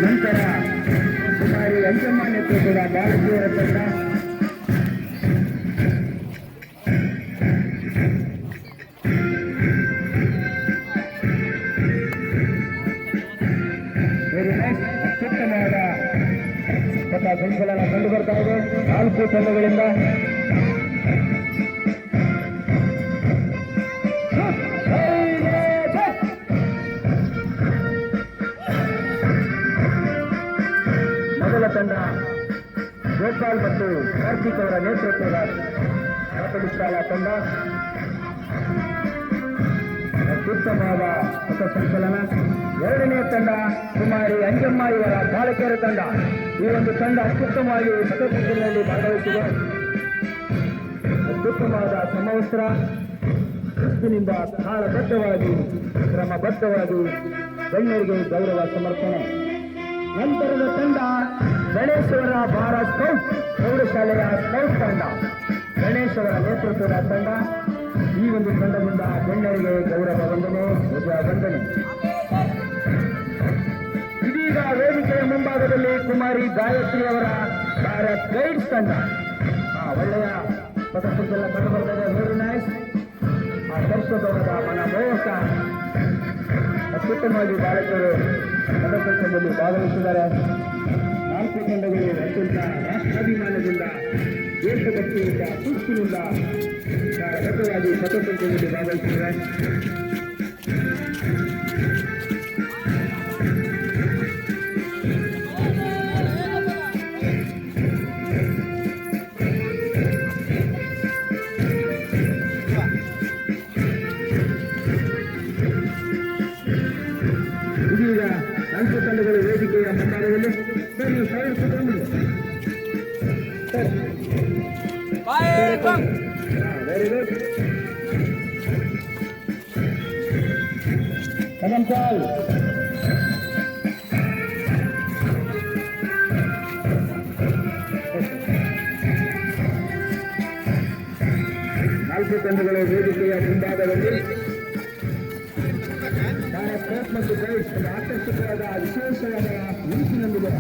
ನಂತರ ಕುಮಾರಿ ಅಂಜಮ್ಮ ನೇತೃತ್ವದ ಬಾಲಕಿಯರ ತಂಡ ಅತ್ಯುತ್ತಮವಾದ ಪಥ ಸಂಚಲನ ಕಂಡು ಬರ್ತಾ ಇದೆ 4 ತಂಡಗಳಿಂದ. ಮೊದಲ ತಂಡ ಗೋಪಾಲ್ ಮತ್ತು ಕಾರ್ತಿಕ್ ಅವರ ನೇತೃತ್ವದ ಪ್ರಾಥಮಿಕ ತಂಡ ಅತ್ಯುತ್ತಮವಾದ ಪಥ ಸಂಚಲನ. ಎರಡನೆಯ ತಂಡ ಕುಮಾರಿ ಅಂಜಮ್ಮ ಇವರ ಬಾಲಕಿಯರ ತಂಡ. ಈ ಒಂದು ತಂಡ ಅತ್ಯುತ್ತಮವಾಗಿ ಪಥಸಂಚಲನದಲ್ಲಿ ಭಾಗವಹಿಸಿದೆ. ಅತ್ಯುತ್ತಮವಾದ ಸಮವಸ್ತ್ರ ಶಿಸ್ತಿನಿಂದ ತಾಳಬದ್ಧವಾಗಿ ಕ್ರಮಬದ್ಧವಾಗಿ ಗಣ್ಯರಿಗೆ ಗೌರವ ಸಮರ್ಪಣೆ. ನಂತರದ ತಂಡ ಗಣೇಶ್ವರ ಭಾರತ್ ಸ್ಕೌಟ್ ಪ್ರೌಢಶಾಲೆಯ ಸ್ಕೌಟ್ ತಂಡ. ಗಣೇಶ್ ಅವರ ನೇತೃತ್ವದ ತಂಡ. ಈ ಒಂದು ತಂಡದಿಂದ ಗಣ್ಯರಿಗೆ ಗೌರವ ವಂದನೆ, ಧ್ವಜ ವಂದನೆ. ಇದೀಗ ವೇದಿಕೆಯ ಮುಂಭಾಗದಲ್ಲಿ ಕುಮಾರಿ ಗಾಯತ್ರಿ ಅವರ ಭಾರತ್ ಗೈಡ್ಸ್ ತಂಡ. ಒಳ್ಳೆಯ ಪಥಸಂಚಲನ ಕಂಡು ಬರ್ತದೆ. Very nice. ಆ ದರ್ಶಕರ ಮನಮೋಹಕ ಅತ್ಯುತ್ತಮವಾಗಿ ಬಾಲಕರು ಪಥಸಂಚಲನದಲ್ಲಿ ಭಾಗವಹಿಸಿದ್ದಾರೆ. 4 ತಂಡಗಳು ಅತ್ಯಂತ ರಾಷ್ಟ್ರಾಭಿಮಾನದಿಂದ ದೇಶಭಕ್ತಿಯಿಂದ ಶಿಸ್ತಿನಿಂದ ಬದ್ಧವಾಗಿ ಪಥಸಂಚಲನದಲ್ಲಿ ಭಾಗವಹಿಸಿದ್ದಾರೆ. ಇದೀಗ 4 ತಂಡಗಳು ವೇದಿಕೆಯ ಮುಂಭಾಗದಲ್ಲಿ ವೆರಿ ಗುಡ್. ಕದಂ ಪಾಲ್ ನಾಲ್ಕು ತಂಡಗಳು ವೇದಿಕೆಯ ಮುಂಭಾಗದಲ್ಲಿ ಭಾರತ್ ಮತ್ತು ಗೈಡ್ಸ್ ಆಕರ್ಷಕವಾದ ವಿಶೇಷವಾದ ನಿಂಚಿನಲ್ಲಿದೆ.